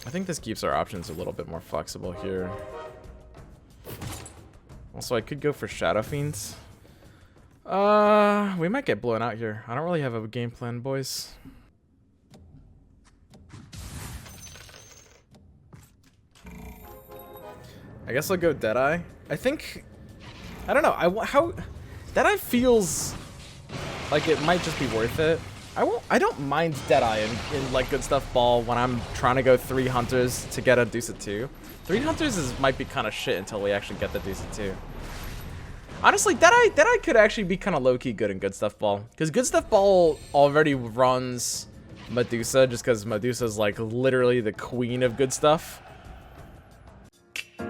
I think this keeps our options a little bit more flexible here. Also, I could go for Shadow Fiends. We might get blown out here. I don't really have a game plan, boys. I guess I'll go Deadeye. I think, I don't know. How Deadeye feels like it might just be worth it. I don't mind Deadeye in like GoodStuffBall when I'm trying to go 3 hunters to get a deuce of 2. 3 hunters might be kind of shit until we actually get the deuce of 2. Honestly, Deadeye could actually be kind of low-key good in GoodStuffBall, because GoodStuffBall already runs Medusa, just because Medusa's like literally the queen of good stuff. I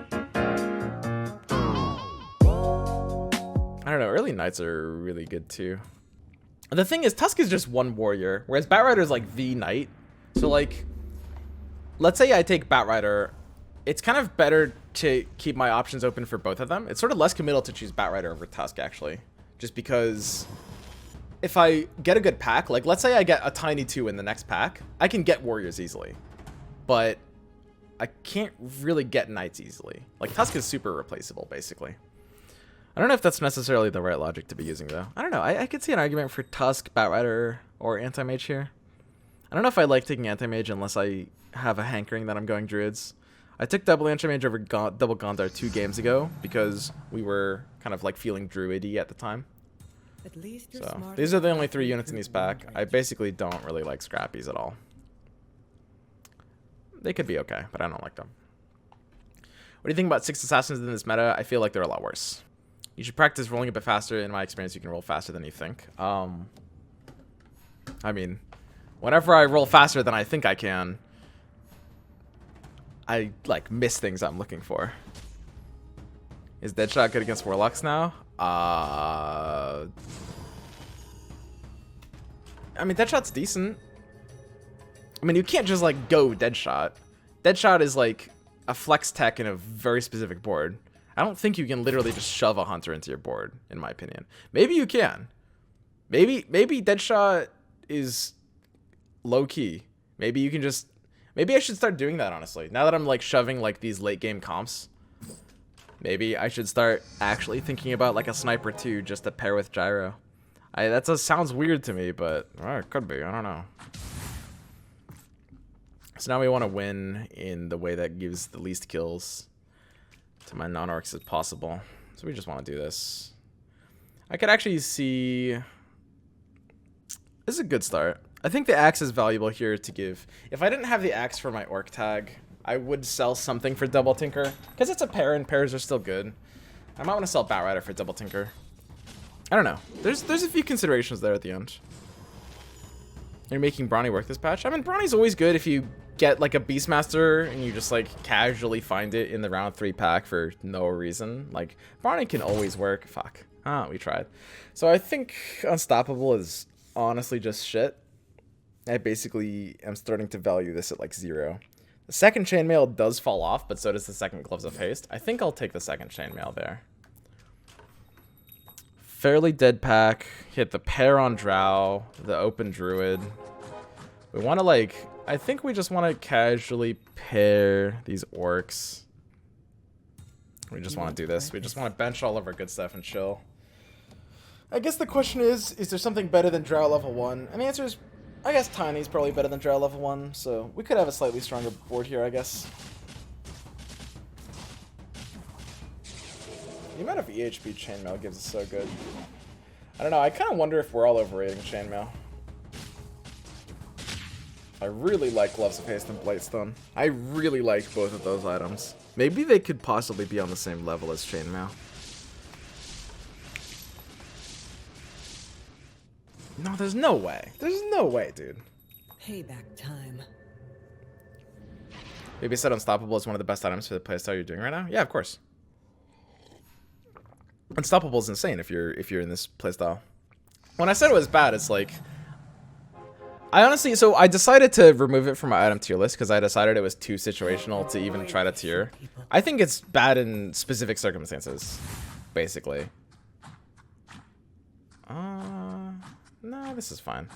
don't know, early knights are really good too. The thing is, Tusk is just one warrior, whereas Batrider is like the knight. So like, let's say I take Batrider, it's kind of better to keep my options open for both of them. It's sort of less committal to choose Batrider over Tusk, actually. Just because if I get a good pack, like let's say I get a tiny 2 in the next pack, I can get warriors easily. But I can't really get knights easily. Like Tusk is super replaceable, basically. I don't know if that's necessarily the right logic to be using, though. I don't know. I could see an argument for Tusk, Batrider, or Anti-Mage here. I don't know if I like taking Anti-Mage unless I have a hankering that I'm going Druids. I took double Anti-Mage over double Gondar 2 games ago because we were kind of like feeling Druid-y at the time. So these are the only 3 units in these pack. I basically don't really like Scrappies at all. They could be okay, but I don't like them. What do you think about 6 Assassins in this meta? I feel like they're a lot worse. You should practice rolling a bit faster. In my experience, you can roll faster than you think. I mean, whenever I roll faster than I think I can, I, like, miss things I'm looking for. Is Deadshot good against Warlocks now? I mean, Deadshot's decent. I mean, you can't just, like, go Deadshot. Deadshot is, like, a flex tech in a very specific board. I don't think you can literally just shove a hunter into your board, in my opinion. Maybe you can. Maybe Deadshot is low-key. Maybe you can just... Maybe I should start doing that, honestly. Now that I'm, like, shoving, like, these late-game comps, maybe I should start actually thinking about, like, a Sniper 2 just to pair with Gyro. That sounds weird to me, but it could be. I don't know. So now we want to win in the way that gives the least kills to my non-orcs as possible. So we just want to do this. I could actually see... This is a good start. I think the axe is valuable here to give. If I didn't have the axe for my orc tag, I would sell something for Double Tinker. Because it's a pair and pairs are still good. I might want to sell Batrider for Double Tinker. I don't know. There's a few considerations there at the end. You're making Brawny work this patch? I mean, Brawny's always good if you get like a Beastmaster and you just like casually find it in the round 3 pack for no reason. Like, Brawny can always work. Fuck. We tried. So I think Unstoppable is honestly just shit. I basically am starting to value this at like 0. The second Chainmail does fall off, but so does the second Gloves of Haste. I think I'll take the second Chainmail there. Fairly dead pack. Hit the pair on Drow, the open Druid. We want to like... I think we just want to casually pair these orcs. We just want to do this. We just want to bench all of our good stuff and chill. I guess the question is there something better than Drow level 1? And the answer is, I guess Tiny's probably better than Drow level 1, so we could have a slightly stronger board here, I guess. The amount of EHP Chainmail gives us so good. I don't know, I kind of wonder if we're all overrating Chainmail. I really like Gloves of Haste and Blightstone. I really like both of those items. Maybe they could possibly be on the same level as Chainmail. No, there's no way. There's no way, dude. Payback time. Maybe said Unstoppable is one of the best items for the playstyle you're doing right now? Yeah, of course. Unstoppable is insane if you're in this playstyle. When I said it was bad, it's like... I honestly, so I decided to remove it from my item tier list because I decided it was too situational to even try to tier. I think it's bad in specific circumstances, basically. No, this is fine.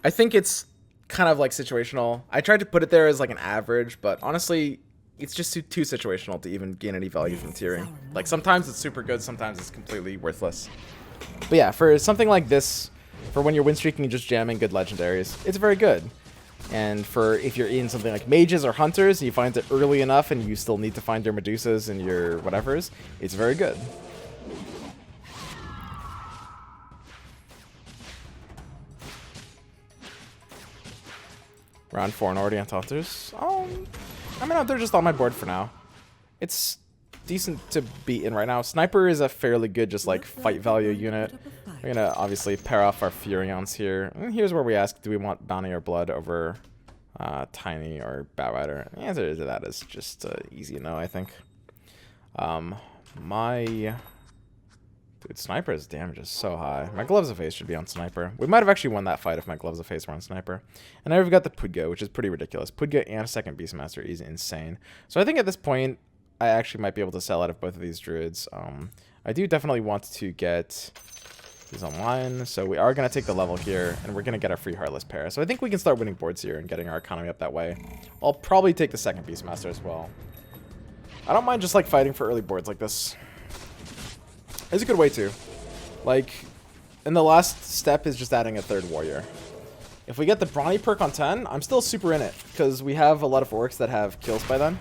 I think it's kind of like situational. I tried to put it there as like an average, but honestly, it's just too situational to even gain any value from tiering. Like sometimes it's super good, sometimes it's completely worthless. But yeah, for something like this, for when you're win streaking and just jamming good legendaries, it's very good. And for if you're in something like mages or hunters and you find it early enough and you still need to find your Medusas and your whatevers, it's very good. Round 4 and already on hunters. I mean, they're just on my board for now. It's decent to be in right now. Sniper is a fairly good just like fight value unit. We're gonna obviously pair off our Furions here. And here's where we ask, do we want Bounty or Blood over Tiny or Batrider? The answer to that is just easy no, I think. Dude, Sniper's damage is so high. My Gloves of Haste should be on Sniper. We might have actually won that fight if my Gloves of Haste were on Sniper. And now we've got the Pudga, which is pretty ridiculous. Pudga and a second Beastmaster is insane. So I think at this point, I actually might be able to sell out of both of these Druids. I do definitely want to get these online, so we are going to take the level here, and we're going to get our free Heartless pair. So I think we can start winning boards here and getting our economy up that way. I'll probably take the second Beastmaster as well. I don't mind just like fighting for early boards like this. It's a good way to. Like, and the last step is just adding a third warrior. If we get the Brawny perk on 10, I'm still super in it, because we have a lot of orcs that have kills by then.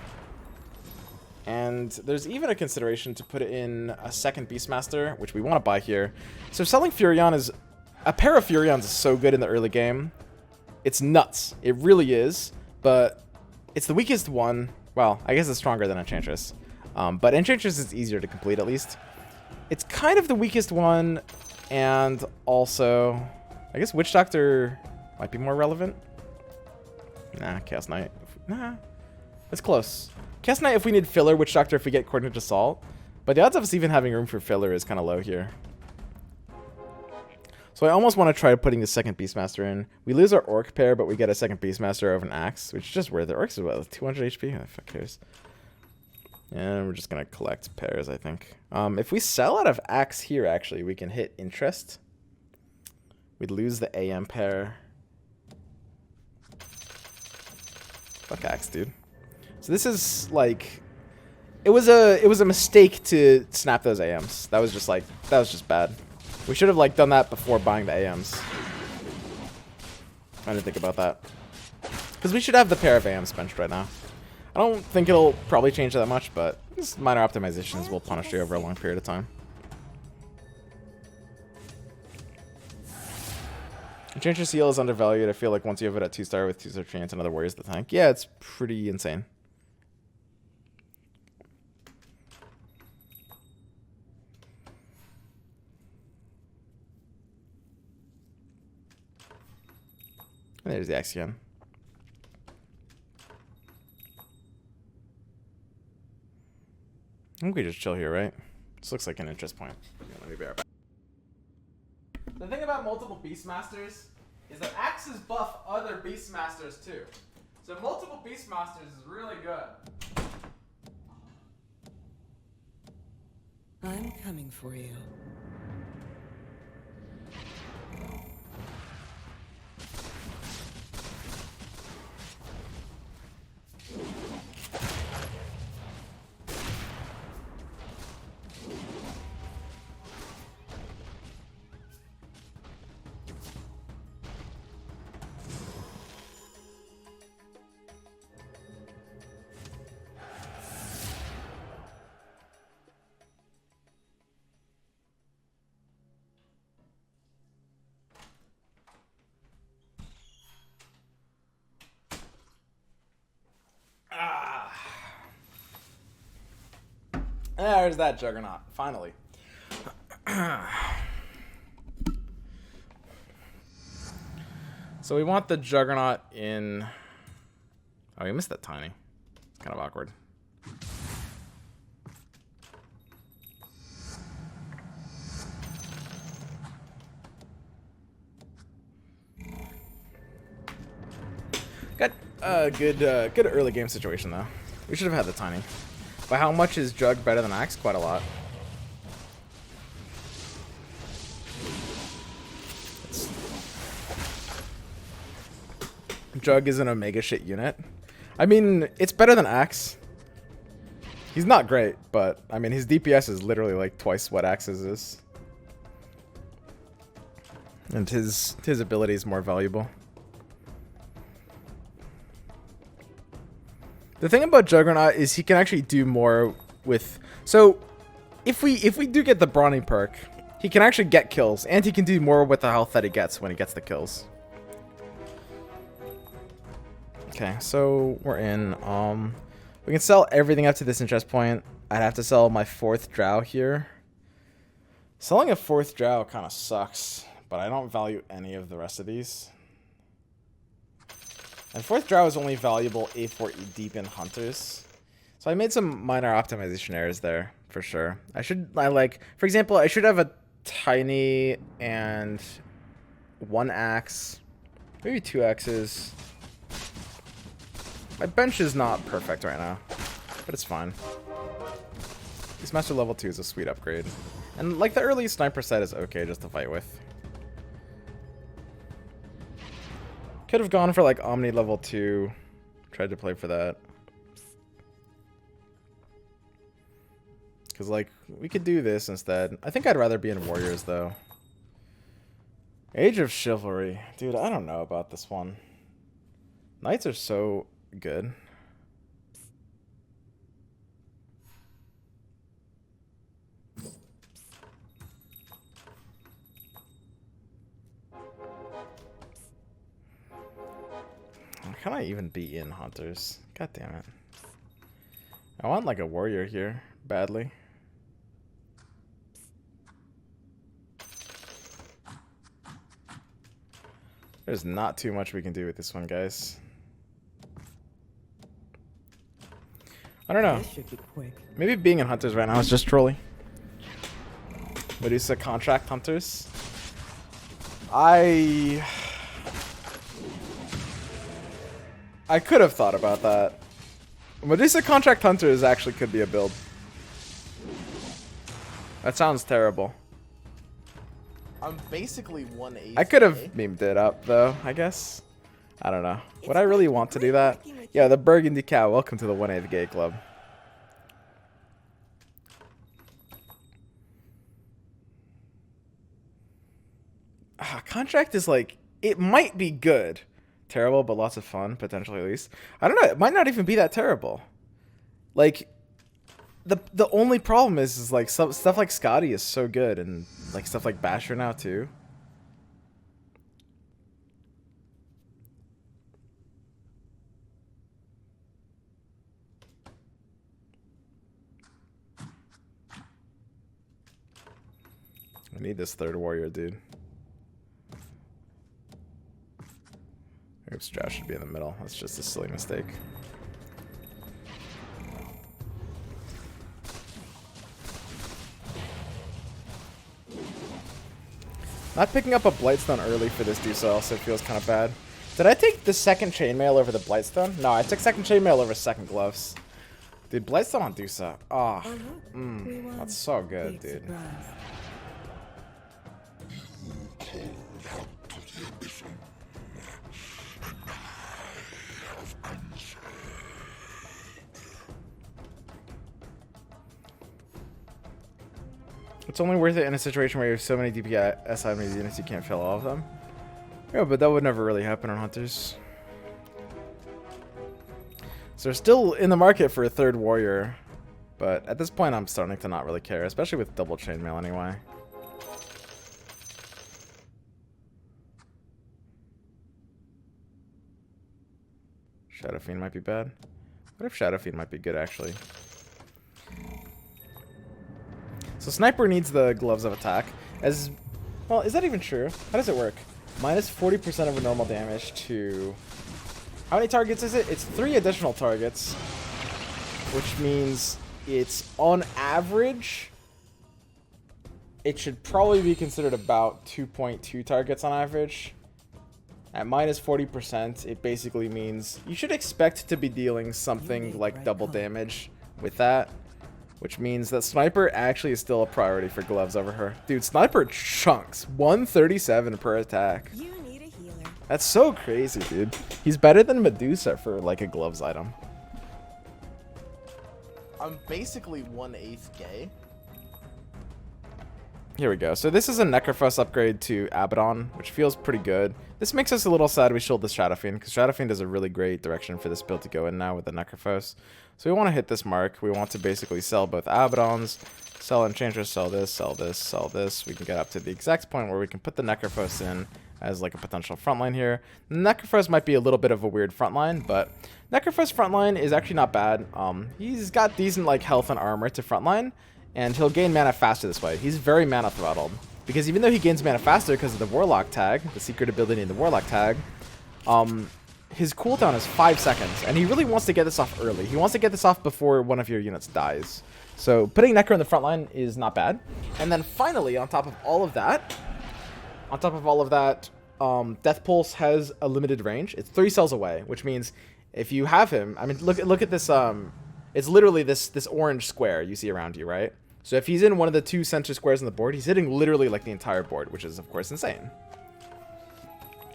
And there's even a consideration to put in a second Beastmaster, which we want to buy here. So selling Furion is... A pair of Furions is so good in the early game. It's nuts. It really is. But it's the weakest one. Well, I guess it's stronger than Enchantress. But Enchantress is easier to complete, at least. It's kind of the weakest one. And also... I guess Witch Doctor might be more relevant. Nah, Chaos Knight. Nah, it's close. Chaos Knight if we need filler, Witch Doctor if we get Coordinate Assault. But the odds of us even having room for filler is kind of low here. So I almost want to try putting the second Beastmaster in. We lose our Orc pair, but we get a second Beastmaster over an Axe, which is just worth it. Orcs is about 200 HP. Who the fuck cares? And we're just going to collect pairs, I think. If we sell out of Axe here, actually, we can hit Interest. We'd lose the AM pair. Fuck Axe, dude. So this is like, it was a mistake to snap those AMs. That was just bad. We should have like done that before buying the AMs. I didn't think about that. Because we should have the pair of AMs benched right now. I don't think it'll probably change that much, but just minor optimizations will punish you over a long period of time. Enchantress Seal is undervalued. I feel like once you have it at 2-star with 2-star chance, another warrior's the tank. Yeah, it's pretty insane. And there's the Axe again. I think we just chill here, right? This looks like an interest point. Yeah, let me be right back. The thing about multiple Beastmasters is that Axes buff other Beastmasters too. So multiple Beastmasters is really good. I'm coming for you. There's that Juggernaut, finally. So we want the Juggernaut in... Oh, we missed that Tiny. It's kind of awkward. Got a good early game situation, though. We should have had the Tiny. By how much is Jug better than Axe? Quite a lot. Jug is an Omega shit unit. I mean, it's better than Axe. He's not great, but I mean, his DPS is literally like twice what Axe's is. And his ability is more valuable. The thing about Juggernaut is he can actually do more with... So, if we do get the Brawny perk, he can actually get kills, and he can do more with the health that he gets when he gets the kills. Okay, so we're in. We can sell everything up to this interest point. I'd have to sell my 4th drow here. Selling a 4th drow kind of sucks, but I don't value any of the rest of these. And 4th drow is only valuable A4 deep in hunters. So I made some minor optimization errors there, for sure. For example, I should have a tiny and 1 axe, maybe 2 axes. My bench is not perfect right now, but it's fine. Beastmaster level 2 is a sweet upgrade. And like the early sniper set is okay just to fight with. Could have gone for like Omni level 2. Tried to play for that. Because like, we could do this instead. I think I'd rather be in Warriors though. Age of Chivalry. Dude, I don't know about this one. Knights are so good. Can I even be in hunters? God damn it. I want like a warrior here badly. There's not too much we can do with this one, guys. I don't know. Maybe being in hunters right now is just trolly. Medusa contract hunters. I could have thought about that. Medusa contract hunters actually could be a build. That sounds terrible. I'm basically 180. I could have memed it up though, I guess. I don't know. Would I really want to do that? Yeah, the Burgundy Cow. Welcome to the 1/8 Gay Club. Contract is like, it might be good. Terrible, but lots of fun, potentially at least. I don't know. It might not even be that terrible. Like, the only problem is like stuff like Scotty is so good, and like stuff like Basher now too. I need this 3rd warrior, dude. Oops, Josh should be in the middle. That's just a silly mistake. Not picking up a Blightstone early for this Dusa also feels kind of bad. Did I take the 2nd Chainmail over the Blightstone? No, I took 2nd Chainmail over 2nd Gloves. Dude, Blightstone on Dusa. Oh, that's so good, dude. It's only worth it in a situation where you have so many DPS enemies units you can't fill all of them. Yeah, but that would never really happen on Hunters. So they're still in the market for a 3rd warrior, but at this point I'm starting to not really care, especially with double chainmail anyway. Shadow Fiend might be bad. What if Shadow Fiend might be good actually? So Sniper needs the Gloves of Attack. As well, is that even true? How does it work? Minus 40% of a normal damage to... How many targets is it? It's 3 additional targets. Which means it's on average... It should probably be considered about 2.2 targets on average. At minus 40%, it basically means you should expect to be dealing something like double damage with that. Which means that Sniper actually is still a priority for Gloves over her. Dude, Sniper chunks. 137 per attack. You need a healer. That's so crazy, dude. He's better than Medusa for like a gloves item. I'm basically 1/8 gay. Here we go. So this is a Necrophos upgrade to Abaddon, which feels pretty good. This makes us a little sad we sold the Shadow Fiend, because Shadow Fiend is a really great direction for this build to go in now with the Necrophos. So we want to hit this mark. We want to basically sell both Abaddons, sell Enchanters, sell this, sell this, sell this. We can get up to the exact point where we can put the Necrophos in as like a potential frontline here. The Necrophos might be a little bit of a weird frontline, but Necrophos frontline is actually not bad. He's got decent like health and armor to frontline, and he'll gain mana faster this way. He's very mana throttled, because even though he gains mana faster because of the Warlock tag, the secret ability in the Warlock tag, his cooldown is 5 seconds, and he really wants to get this off early. He wants to get this off before one of your units dies. So putting Necro in the front line is not bad. And then finally, on top of all of that, Death Pulse has a limited range. It's 3 cells away, which means if you have him, I mean, look at this. It's literally this orange square you see around you, right? So if he's in one of the 2 center squares on the board, he's hitting literally like the entire board, which is of course insane.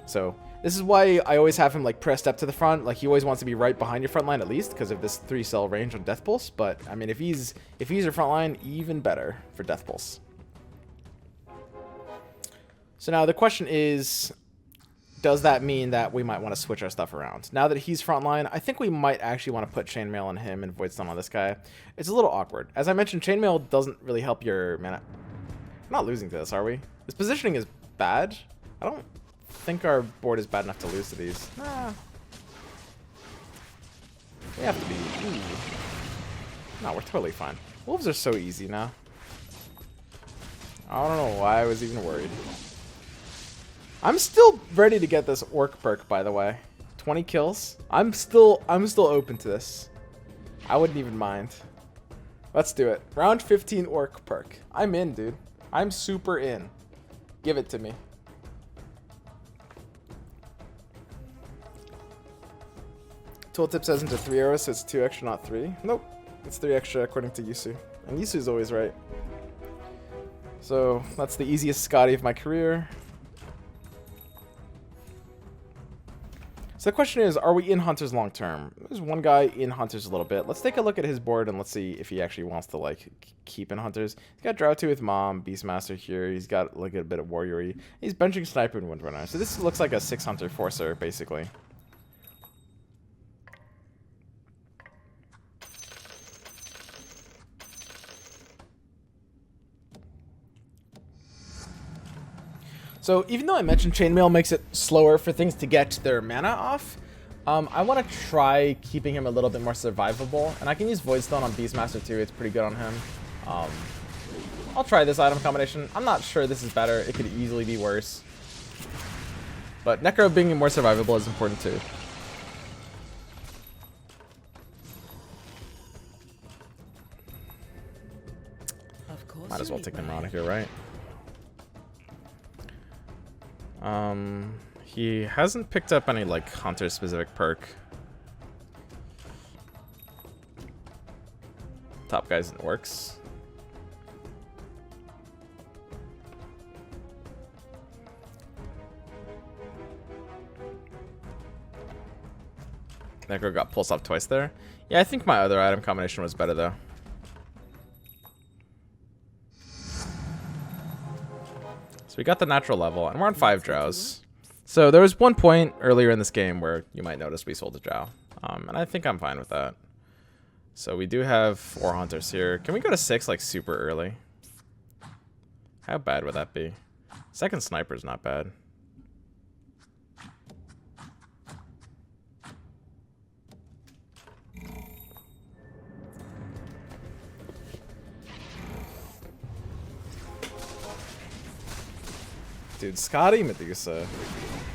So this is why I always have him like pressed up to the front. Like he always wants to be right behind your front line at least, because of this 3 cell range on Death Pulse. But I mean, if he's your front line, even better for Death Pulse. So now the question is, does that mean that we might want to switch our stuff around? Now that he's frontline, I think we might actually want to put Chainmail on him and Void Stun on this guy. It's a little awkward. As I mentioned, Chainmail doesn't really help your mana. We're not losing to this, are we? This positioning is bad. I don't think our board is bad enough to lose to these. Nah. We have to be... Ooh. No, we're totally fine. Wolves are so easy now. I don't know why I was even worried. I'm still ready to get this Orc perk, by the way. 20 kills. I'm still open to this. I wouldn't even mind. Let's do it. Round 15 Orc perk. I'm in, dude. I'm super in. Give it to me. Tooltip says into 3 arrows, so it's 2 extra, not 3. Nope. It's 3 extra according to Yusu. And Yusu's always right. So that's the easiest Scotty of my career. So the question is, are we in Hunters long term? There's one guy in Hunters a little bit. Let's take a look at his board and let's see if he actually wants to like keep in Hunters. He's got Drow 2 with Mom, Beastmaster here. He's got like a bit of Warrior-y. He's benching Sniper and Windrunner. So this looks like a 6 Hunter Forcer basically. So even though I mentioned Chainmail makes it slower for things to get their mana off, I want to try keeping him a little bit more survivable. And I can use Void Stone on Beastmaster too. It's pretty good on him. I'll try this item combination. I'm not sure this is better. It could easily be worse. But Necro being more survivable is important too. Of course. Might as well take them out of here, right? He hasn't picked up any like Hunter specific perk. Top guys and orcs. Necro got pulse off twice there. Yeah, I think my other item combination was better though. So we got the natural level, and we're on 5 drows. So there was one point earlier in this game where you might notice we sold a drow. And I think I'm fine with that. So we do have 4 hunters here. Can we go to 6 like super early? How bad would that be? Second sniper's not bad. Dude, Scotty Medusa.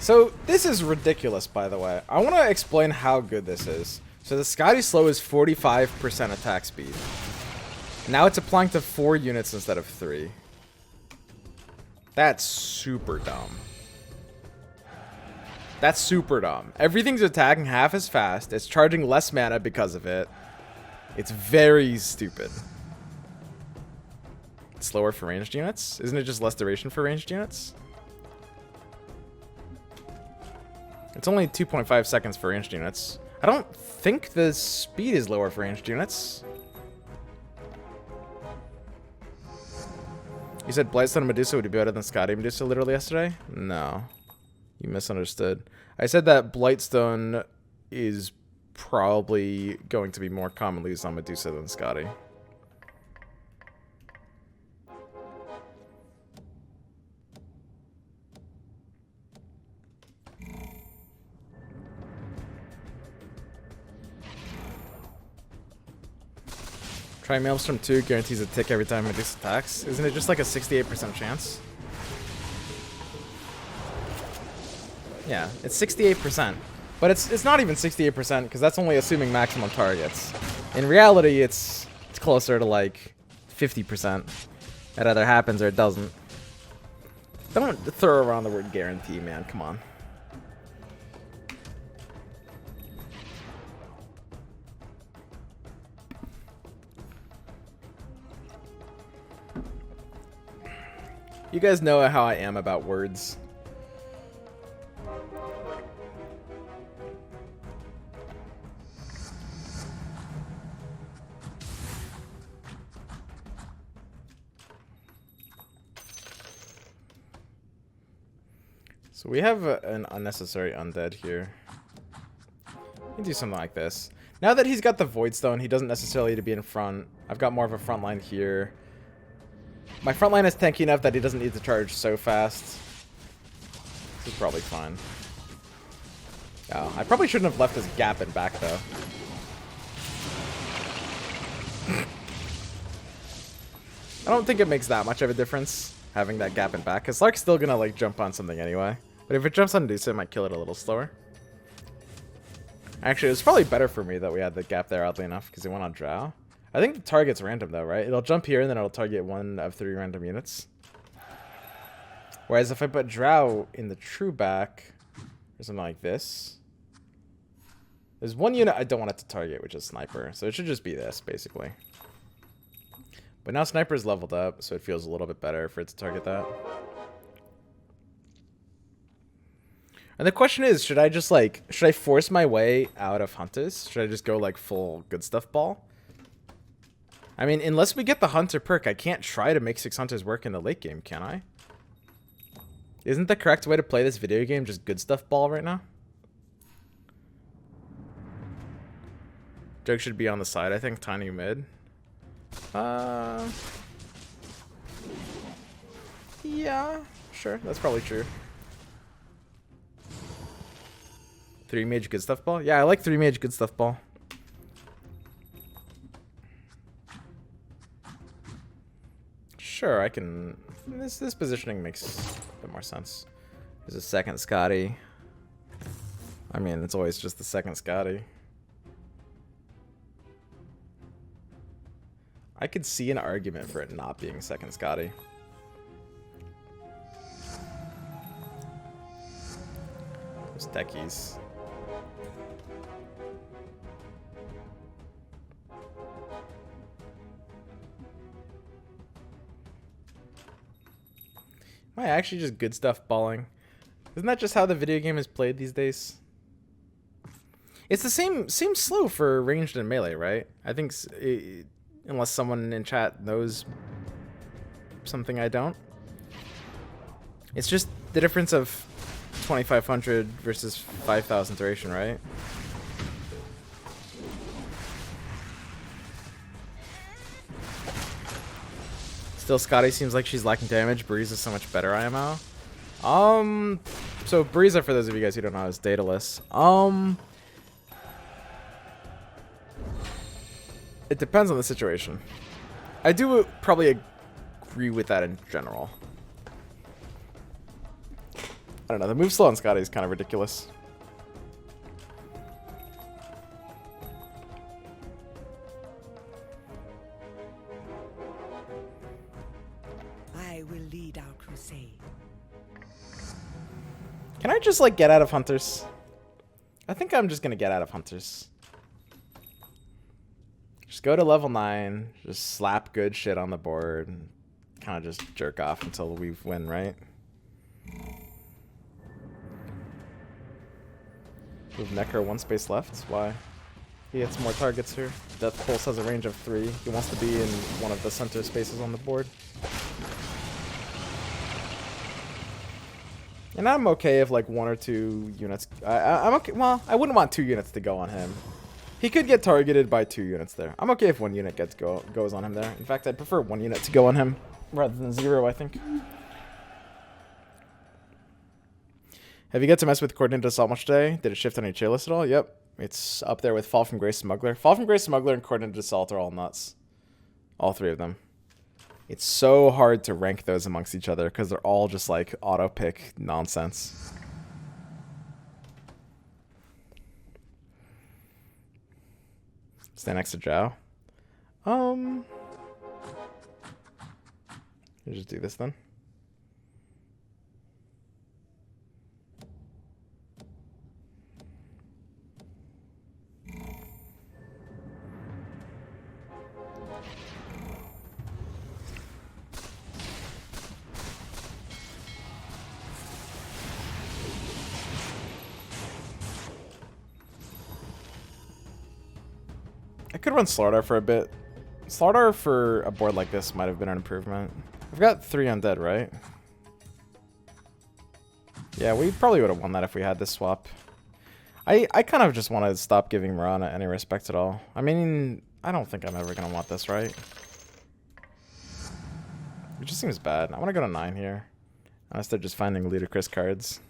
So this is ridiculous, by the way. I want to explain how good this is. So the Scotty slow is 45% attack speed. Now it's applying to 4 units instead of 3. That's super dumb. That's super dumb. Everything's attacking half as fast. It's charging less mana because of it. It's very stupid. It's slower for ranged units? Isn't it just less duration for ranged units? It's only 2.5 seconds for ranged units. I don't think the speed is lower for ranged units. You said Blightstone Medusa would be better than Scotty Medusa literally yesterday? No. You misunderstood. I said that Blightstone is probably going to be more commonly used on Medusa than Scotty. Try Maelstrom 2 guarantees a tick every time Medusa attacks. Isn't it just like a 68% chance? Yeah, it's 68%. But it's not even 68% because that's only assuming maximum targets. In reality, it's closer to like 50%. That either happens or it doesn't. Don't throw around the word guarantee, man. Come on. You guys know how I am about words. So we have an unnecessary undead here. We can do something like this. Now that he's got the Void Stone, he doesn't necessarily need to be in front. I've got more of a front line here. My front line is tanky enough that he doesn't need to charge so fast. This is probably fine. Oh, I probably shouldn't have left his gap in back, though. I don't think it makes that much of a difference, having that gap in back, because Lark's still gonna, like, jump on something anyway. But if it jumps on Medusa, it might kill it a little slower. Actually, it was probably better for me that we had the gap there, oddly enough, because it went on Drow. I think the target's random, though, right? It'll jump here, and then it'll target 1 of 3 random units. Whereas if I put Drow in the true back, or something like this, there's 1 unit I don't want it to target, which is Sniper. So it should just be this, basically. But now Sniper's leveled up, so it feels a little bit better for it to target that. And the question is, should I just, like, should I force my way out of Hunters? Should I just go, like, full GoodStuffBall? I mean, unless we get the Hunter perk, I can't try to make 6 Hunters work in the late game, can I? Isn't the correct way to play this video game just GoodStuffBall right now? Joke should be on the side, I think. Tiny mid. Yeah, sure. That's probably true. 3 mage GoodStuffBall? Yeah, I like 3 mage GoodStuffBall. Sure, I can... This positioning makes a bit more sense. There's a second Scotty. I mean, it's always just the second Scotty. I could see an argument for it not being second Scotty. Those techies. Am I actually just good stuff balling? Isn't that just how the video game is played these days? It's the same slow for ranged and melee, right? I think, unless someone in chat knows something I don't. It's just the difference of 2500 versus 5000 duration, right? Still, Scotty seems like she's lacking damage. Breeze is so much better IMO. So Breeze, for those of you guys who don't know, is dataless. It depends on the situation. I do probably agree with that in general. I don't know, the move slow on Scotty is kind of ridiculous. I will lead our crusade. Can I just, like, get out of Hunters? I think I'm just gonna get out of Hunters. Just go to level 9, just slap good shit on the board, and kind of just jerk off until we win, right? Move Necker 1 space left. Why? He hits more targets here. Death Pulse has a range of 3. He wants to be in one of the center spaces on the board. And I'm okay if like 1 or 2 units. I'm okay. Well, I wouldn't want 2 units to go on him. He could get targeted by 2 units there. I'm okay if 1 unit goes on him there. In fact, I'd prefer 1 unit to go on him rather than 0, I think. Have you got to mess with Coordinated Assault much today? Did it shift on your tier list at all? Yep. It's up there with Fall from Grace Smuggler. Fall from Grace Smuggler and Coordinated Assault are all nuts. All 3 of them. It's so hard to rank those amongst each other because they're all just like auto-pick nonsense. Stand next to Zhao. I'll just do this then. I could run Slardar for a bit. Slardar for a board like this might have been an improvement. We've got 3 undead, right? Yeah, we probably would have won that if we had this swap. I kind of just want to stop giving Mirana any respect at all. I mean, I don't think I'm ever going to want this, right? It just seems bad. I want to go to 9 here. Unless they're just finding ludicrous cards.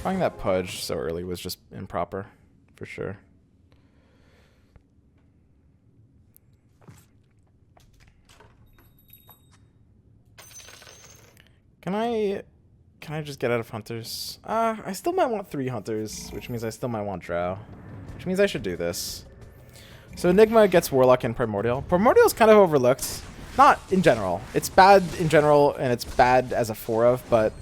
Finding that Pudge so early was just improper, for sure. Can I just get out of Hunters? I still might want 3 Hunters, which means I still might want Drow. Which means I should do this. So Enigma gets Warlock and Primordial. Primordial is kind of overlooked. Not in general. It's bad in general, and it's bad as a 4 of, but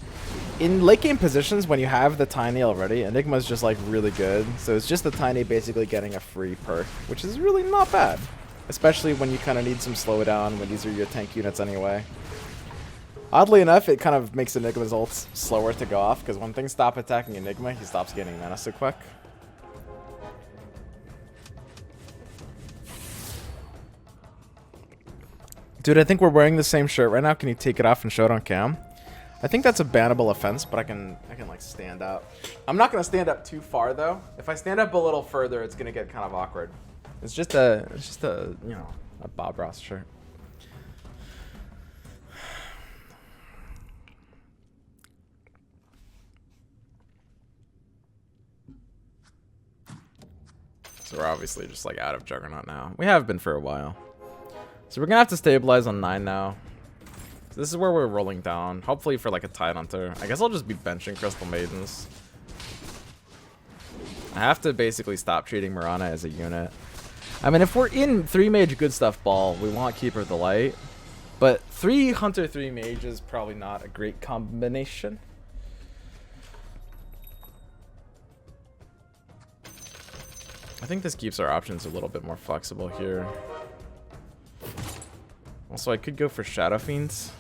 in late game positions, when you have the Tiny already, Enigma's just like really good. So it's just the Tiny basically getting a free perk, which is really not bad. Especially when you kind of need some slowdown when these are your tank units anyway. Oddly enough, it kind of makes Enigma's ults slower to go off, because when things stop attacking Enigma, he stops getting mana so quick. Dude, I think we're wearing the same shirt right now. Can you take it off and show it on cam? I think that's a bannable offense, but I can like stand up. I'm not gonna stand up too far though. If I stand up a little further, it's gonna get kind of awkward. It's just a you know, a Bob Ross shirt. So we're obviously just like out of Juggernaut now. We have been for a while. So we're gonna have to stabilize on 9 now. So this is where we're rolling down. Hopefully for like a Tidehunter. I guess I'll just be benching Crystal Maidens. I have to basically stop treating Mirana as a unit. I mean, if we're in 3 mage GoodStuffBall, we want Keeper of the Light. But 3 Hunter, 3 mage is probably not a great combination. I think this keeps our options a little bit more flexible here. Also, I could go for Shadow Fiends.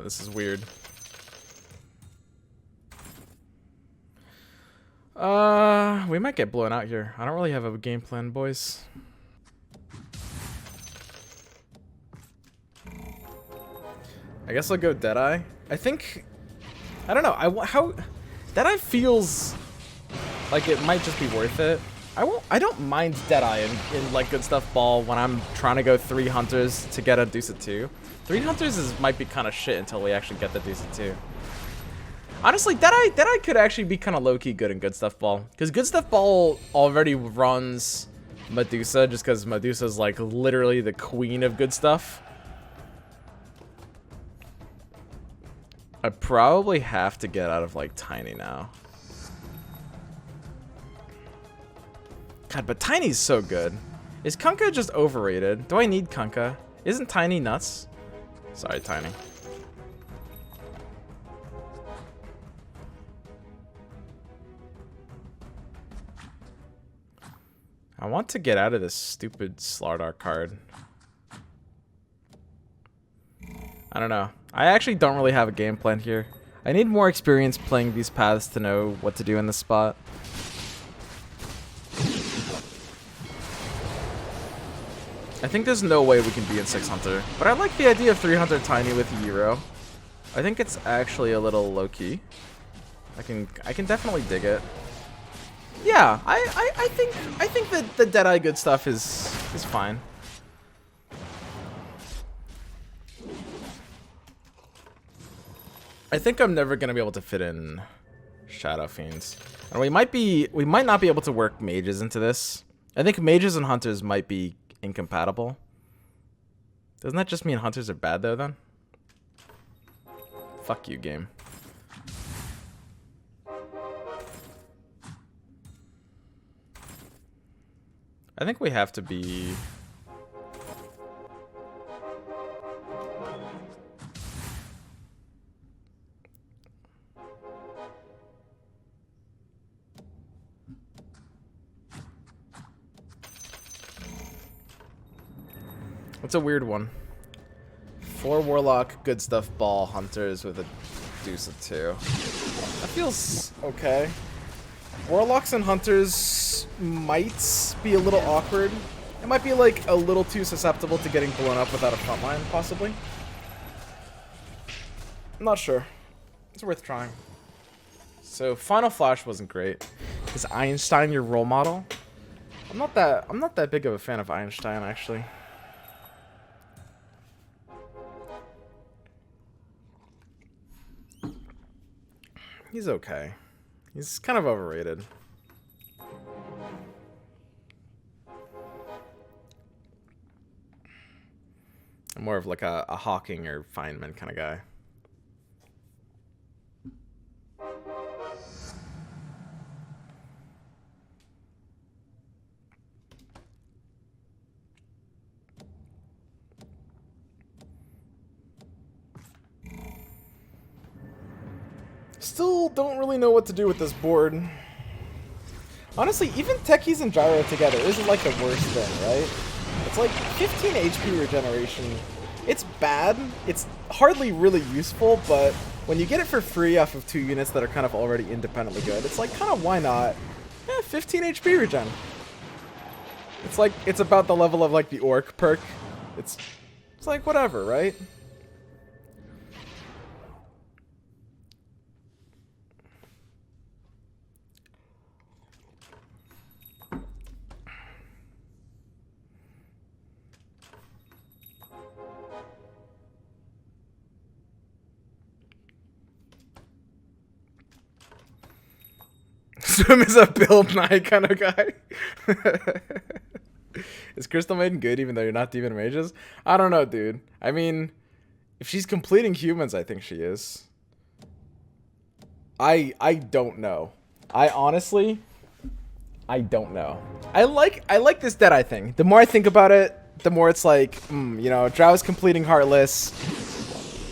This is weird. We might get blown out here. I don't really have a game plan, boys. I guess I'll go Deadeye. I think, I don't know. How Deadeye feels like it might just be worth it. I don't mind Deadeye in like GoodStuffBall when I'm trying to go 3 Hunters to get a Deuce 2. 3 Hunters might be kind of shit until we actually get the Deuce 2. Honestly, Deadeye could actually be kind of low-key good in GoodStuffBall. Because GoodStuffBall already runs Medusa, just because Medusa's like literally the queen of good stuff. I probably have to get out of like Tiny now. God, but Tiny's so good. Is Kunkka just overrated? Do I need Kunkka? Isn't Tiny nuts? Sorry, Tiny. I want to get out of this stupid Slardar card. I don't know. I actually don't really have a game plan here. I need more experience playing these paths to know what to do in this spot. I think there's no way we can be in 6 Hunter, but I like the idea of 3 Hunter Tiny with Euro. I think it's actually a little low-key. I can definitely dig it. Yeah, I think that the Deadeye good stuff is fine. I think I'm never gonna be able to fit in Shadow Fiends, and we might not be able to work mages into this. I think mages and hunters might be incompatible. Doesn't that just mean hunters are bad though then? Fuck you, game. I think we have to be... It's a weird one. 4 Warlock, good stuff, ball, hunters with a deuce of 2. That feels okay. Warlocks and hunters might be a little awkward. It might be like a little too susceptible to getting blown up without a front line, possibly. I'm not sure. It's worth trying. So Final Flash wasn't great. Is Einstein your role model? I'm not that big of a fan of Einstein, actually. He's okay. He's kind of overrated. I'm more of like a Hawking or Feynman kind of guy. Still don't really know what to do with this board. Honestly, even Techies and Gyro together isn't like the worst thing, right? It's like 15 HP regeneration. It's bad. It's hardly really useful, but when you get it for free off of 2 units that are kind of already independently good, it's like, kind of why not? 15 HP regen. It's like, it's about the level of like the Orc perk. It's like whatever, right? Swim is a build night kind of guy. Is Crystal Maiden good even though you're not Demon Mages? I don't know, dude. I mean, if she's completing humans, I think she is. I don't know. I honestly don't know. I like this Deadeye thing. The more I think about it, the more it's like, you know, Drow's completing Heartless.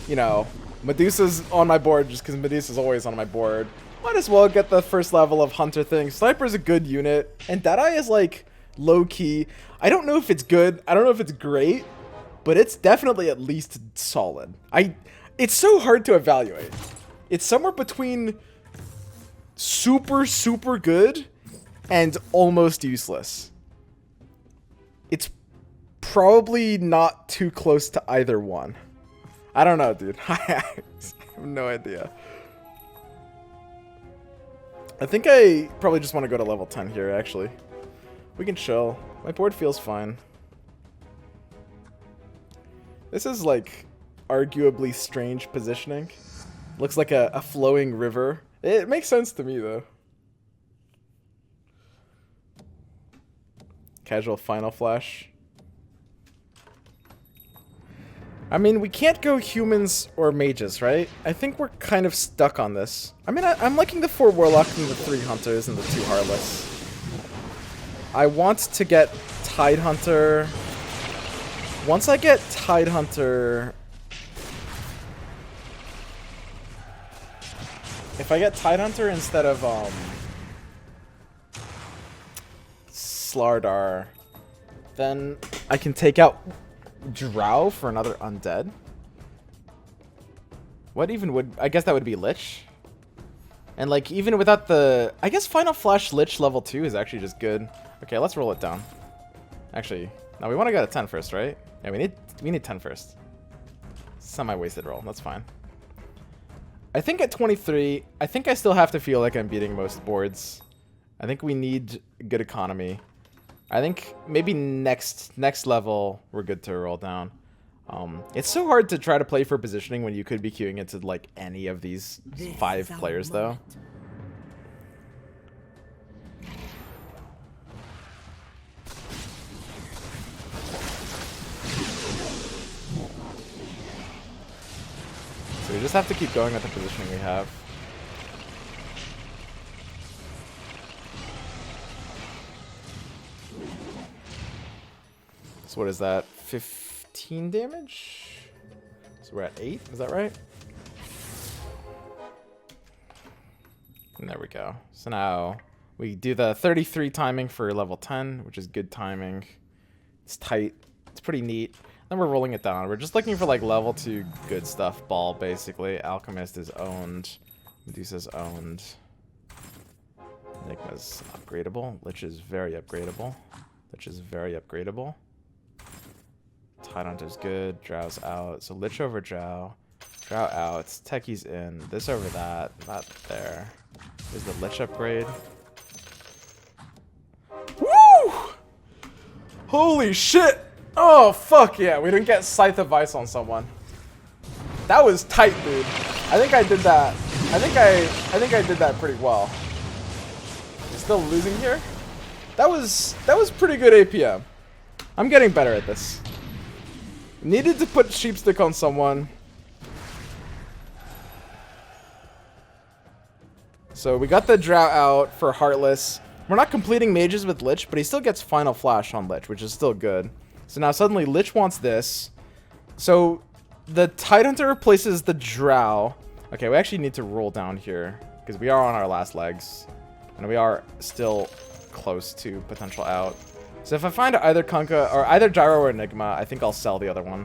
You know, Medusa's on my board just because Medusa's always on my board. Might as well get the first level of Hunter thing. Sniper's a good unit. And Deadeye is like low-key. I don't know if it's good. I don't know if it's great. But it's definitely at least solid. It's so hard to evaluate. It's somewhere between super, super good and almost useless. It's probably not too close to either one. I don't know, dude. I have no idea. I think I probably just want to go to level 10 here, actually. We can chill. My board feels fine. This is, like, arguably strange positioning. Looks like a flowing river. It makes sense to me, though. Casual Final Flash. I mean, we can't go humans or mages, right? I think we're kind of stuck on this. I mean, I'm liking the 4 Warlock and the 3 Hunters and the 2 Heartless. I want to get Tidehunter. Once I get Tidehunter... If I get Tidehunter instead of Slardar, then I can take out Drow for another undead. What even would... I guess that would be Lich. And like even without the... I guess Final Flash Lich level 2 is actually just good. Okay, let's roll it down. Actually, no, we want to get a 10 first, right? Yeah, we need 10 first. Semi-wasted roll. That's fine. I think at 23, I think I still have to feel like I'm beating most boards. I think we need good economy. I think maybe next level we're good to roll down. It's so hard to try to play for positioning when you could be queuing into like any of these 5 players though. So we just have to keep going with the positioning we have. So what is that? 15 damage? So we're at 8, is that right? And there we go. So now we do the 33 timing for level 10, which is good timing. It's tight. It's pretty neat. Then we're rolling it down. We're just looking for like level 2 good stuff ball, basically. Alchemist is owned. Medusa's owned. Enigma's upgradable. Lich is very upgradable. Lich is very upgradable. Tidehunter's good. Drow's out. So Lich over Drow. Drow out. Techie's in. This over that. Not there. There's the Lich upgrade. Woo! Holy shit! Oh, fuck yeah. We didn't get Scythe of Ice on someone. That was tight, dude. I think I did that. I think I did that pretty well. We're still losing here? That was pretty good APM. I'm getting better at this. Needed to put Sheepstick on someone. So we got the Drow out for Heartless. We're not completing mages with Lich, but he still gets Final Flash on Lich, which is still good. So now suddenly Lich wants this. So the Tidehunter replaces the Drow. Okay, we actually need to roll down here because we are on our last legs. And we are still close to potential out. So if I find either Kunkka or either Gyro or Enigma, I think I'll sell the other one.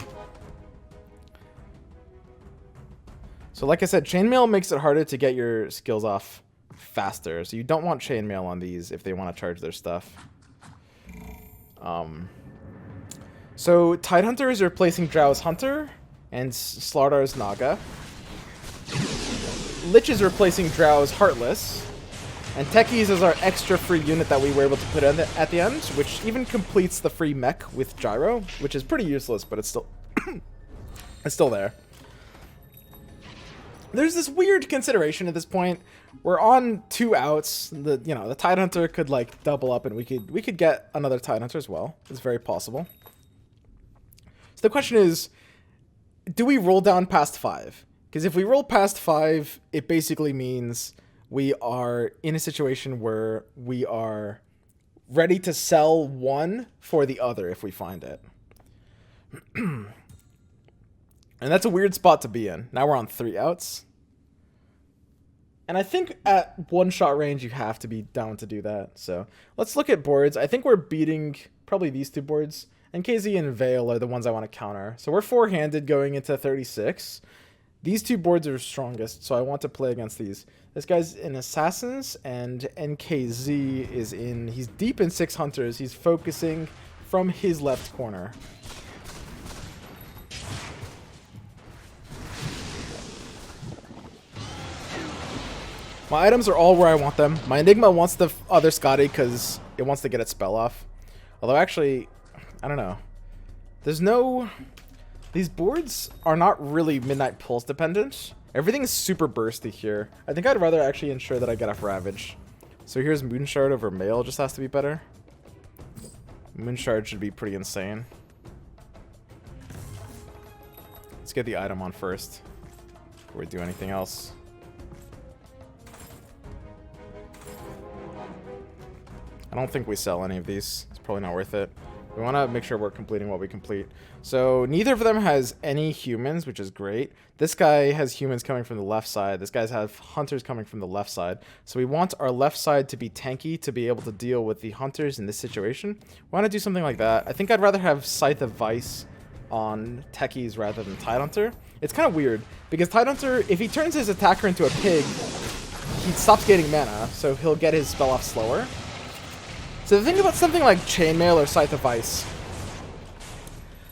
So like I said, Chainmail makes it harder to get your skills off faster. So you don't want Chainmail on these if they want to charge their stuff. So Tidehunter is replacing Drow's Hunter and Slardar's Naga. Lich is replacing Drow's Heartless. And Techies is our extra free unit that we were able to put in at the end, which even completes the free mech with Gyro, which is pretty useless, but it's still it's still there. There's this weird consideration at this point. We're on 2 outs. The Tidehunter could like double up, and we could get another Tidehunter as well. It's very possible. So the question is, do we roll down past 5? Because if we roll past 5, it basically means we are in a situation where we are ready to sell one for the other if we find it. And that's a weird spot to be in. Now we're on 3 outs. And I think at 1-shot range, you have to be down to do that. So let's look at boards. I think we're beating probably these 2 boards. And KZ and Veil are the ones I want to counter. So we're 4-handed going into 36. These 2 boards are strongest, so I want to play against these. This guy's in Assassins, and NKZ is in... He's deep in 6 Hunters. He's focusing from his left corner. My items are all where I want them. My Enigma wants the other Scotty because it wants to get its spell off. Although actually, I don't know. There's no... These boards are not really Midnight Pulse dependent. Everything is super bursty here. I think I'd rather actually ensure that I get off Ravage. So here's Moonshard over Mail, just has to be better. Moonshard should be pretty insane. Let's get the item on first before we do anything else. I don't think we sell any of these. It's probably not worth it. We want to make sure we're completing what we complete. So neither of them has any humans, which is great. This guy has humans coming from the left side. This guy's have hunters coming from the left side. So we want our left side to be tanky to be able to deal with the hunters in this situation. We want to do something like that. I think I'd rather have Scythe of Vice on techies rather than Tidehunter. It's kind of weird because Tidehunter, if he turns his attacker into a pig, he stops getting mana, so he'll get his spell off slower. So the thing about something like Chainmail or Scythe of Vice.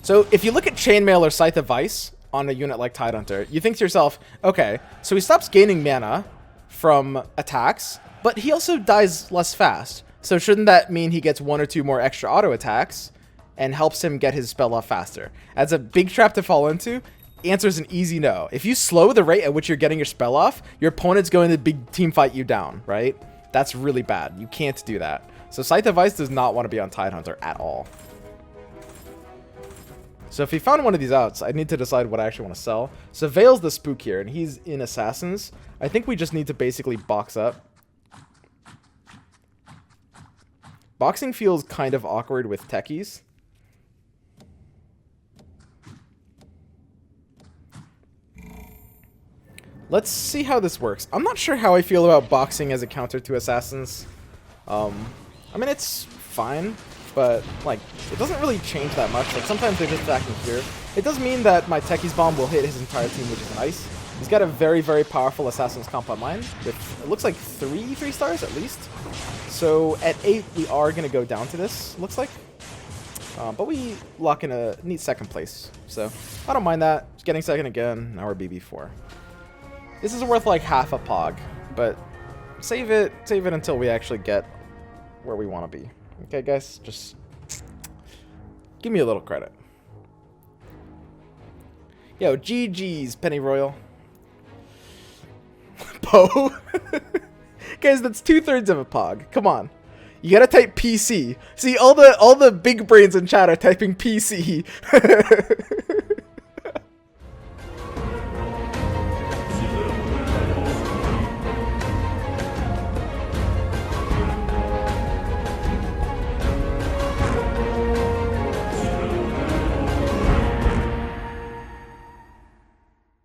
So if you look at Chainmail or Scythe of Vice on a unit like Tidehunter, you think to yourself, okay, so he stops gaining mana from attacks, but he also dies less fast. So shouldn't that mean he gets 1 or 2 more extra auto attacks and helps him get his spell off faster? That's a big trap to fall into. Answer is an easy no. If you slow the rate at which you're getting your spell off, your opponent's going to big team fight you down, right? That's really bad. You can't do that. So Scythe of Vice does not want to be on Tidehunter at all. So if he found one of these outs, I need to decide what I actually want to sell. So Vale's the spook here, and he's in Assassins. I think we just need to basically box up. Boxing feels kind of awkward with techies. Let's see how this works. I'm not sure how I feel about boxing as a counter to Assassins. I mean, it's fine, but, like, it doesn't really change that much. Like, sometimes they're just attacking here. It does mean that my Techie's Bomb will hit his entire team, which is nice. He's got a very, very powerful Assassin's Comp on mine, with, it looks like 3 stars at least. So, at 8, we are going to go down to this, looks like. But we lock in a neat second place. So, I don't mind that. Just getting second again. Now we're BB4. This is worth, like, half a pog, but save it until we actually get where we want to be. Okay, guys? Just give me a little credit. Yo, GG's, Penny Royal. Poe? Guys, that's 2/3 of a pog. Come on. You gotta type PC. See, all the big brains in chat are typing PC.